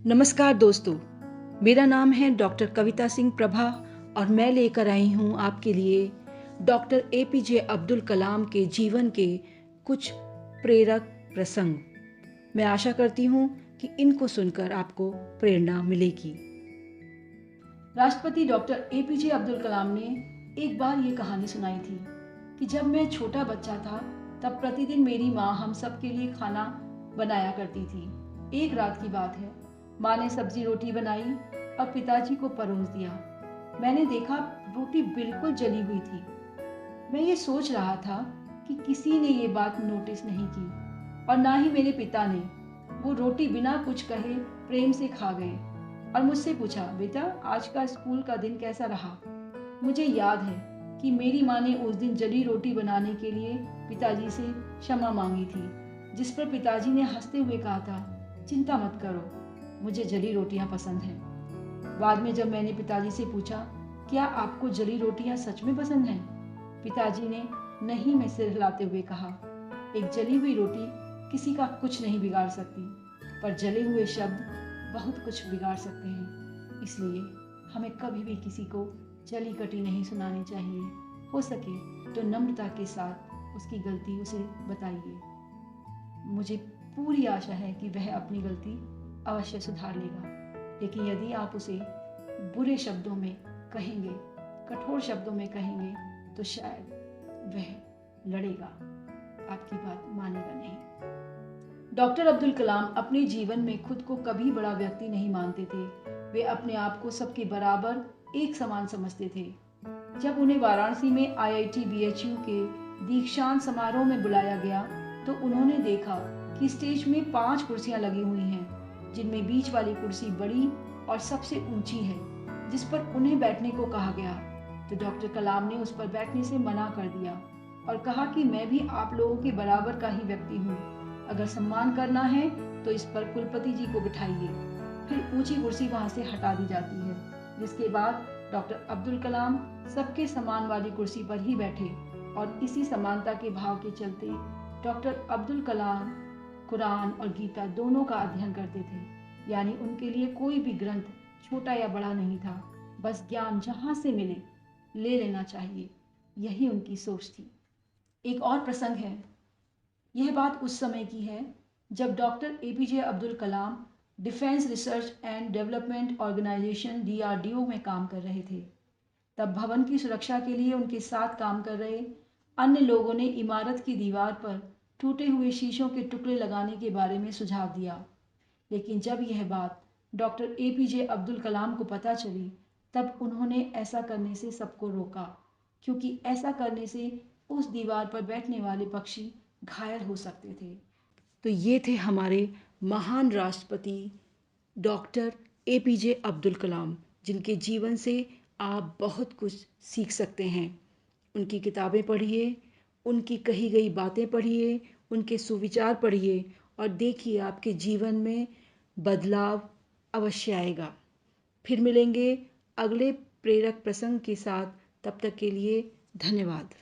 नमस्कार दोस्तों, मेरा नाम है डॉक्टर कविता सिंह प्रभा और मैं लेकर आई हूँ आपके लिए डॉक्टर एपीजे अब्दुल कलाम के जीवन के कुछ प्रेरक प्रसंग। मैं आशा करती हूँ कि इनको सुनकर आपको प्रेरणा मिलेगी। राष्ट्रपति डॉक्टर एपीजे अब्दुल कलाम ने एक बार ये कहानी सुनाई थी कि जब मैं छोटा बच्चा था तब प्रतिदिन मेरी माँ हम सब के लिए खाना बनाया करती थी। एक रात की बात है, माँ ने सब्जी रोटी बनाई और पिताजी को परोस दिया। मैंने देखा रोटी बिल्कुल जली हुई थी। मैं ये सोच रहा था कि किसी ने ये बात नोटिस नहीं की और ना ही मेरे पिता ने। वो रोटी बिना कुछ कहे प्रेम से खा गए और मुझसे पूछा, बेटा आज का स्कूल का दिन कैसा रहा। मुझे याद है कि मेरी माँ ने उस दिन जली रोटी बनाने के लिए पिताजी से क्षमा मांगी थी, जिस पर पिताजी ने हंसते हुए कहा था, चिंता मत करो, मुझे जली रोटियां पसंद हैं। बाद में जब मैंने पिताजी से पूछा, क्या आपको जली रोटियां सच में पसंद हैं? पिताजी ने नहीं में सिर हिलाते हुए कहा, एक जली हुई रोटी किसी का कुछ नहीं बिगाड़ सकती, पर जले हुए शब्द बहुत कुछ बिगाड़ सकते हैं। इसलिए हमें कभी भी किसी को जली कटी नहीं सुनानी चाहिए। हो सके तो नम्रता के साथ उसकी गलती उसे बताइए। मुझे पूरी आशा है कि वह अपनी गलती अवश्य सुधार लेगा। लेकिन यदि आप उसे बुरे शब्दों में कहेंगे, कठोर शब्दों में कहेंगे, तो शायद वह लड़ेगा, आपकी बात मानेगा नहीं। डॉक्टर अब्दुल कलाम अपने जीवन में खुद को कभी बड़ा व्यक्ति नहीं मानते थे। वे अपने आप को सबके बराबर एक समान समझते थे। जब उन्हें वाराणसी में IIT BHU के दीक्षांत समारोह में बुलाया गया तो उन्होंने देखा कि स्टेज में 5 कुर्सियां लगी हुई हैं, जिनमें बीच वाली कुर्सी बड़ी और सबसे ऊंची है, जिस पर उन्हें बैठने को कहा गया। तो डॉक्टर कलाम ने उस पर बैठने से मना कर दिया और कहा कि मैं भी आप लोगों के बराबर का ही व्यक्ति हूँ। अगर सम्मान करना है तो इस पर कुलपति जी को बिठाइए। फिर ऊंची कुर्सी वहां से हटा दी जाती है, जिसके बाद डॉक्टर अब्दुल कलाम सबके समान वाली कुर्सी पर ही बैठे और इसी समानता के भाव के चलते डॉक्टर अब्दुल कलाम कुरान और गीता दोनों का अध्ययन करते थे। यानी उनके लिए कोई भी ग्रंथ छोटा या बड़ा नहीं था, बस ज्ञान जहाँ से मिले ले लेना चाहिए, यही उनकी सोच थी। एक और प्रसंग है। यह बात उस समय की है जब doctor APJ Abdul Kalam defence research and development organisation DRDO में काम कर रहे थे। तब भवन की सुरक्षा के लिए उनके साथ काम कर रहे अन्य लोगों ने इमारत की दीवार पर टूटे हुए शीशों के टुकड़े लगाने के बारे में सुझाव दिया। लेकिन जब यह बात डॉक्टर एपीजे अब्दुल कलाम को पता चली, तब उन्होंने ऐसा करने से सबको रोका, क्योंकि ऐसा करने से उस दीवार पर बैठने वाले पक्षी घायल हो सकते थे। तो ये थे हमारे महान राष्ट्रपति डॉक्टर एपीजे अब्दुल कलाम, जिनके जीवन से आप बहुत कुछ सीख सकते हैं। उनकी किताबें पढ़िए, उनकी कही गई बातें पढ़िए, उनके सुविचार पढ़िए और देखिए आपके जीवन में बदलाव अवश्य आएगा। फिर मिलेंगे अगले प्रेरक प्रसंग के साथ। तब तक के लिए धन्यवाद।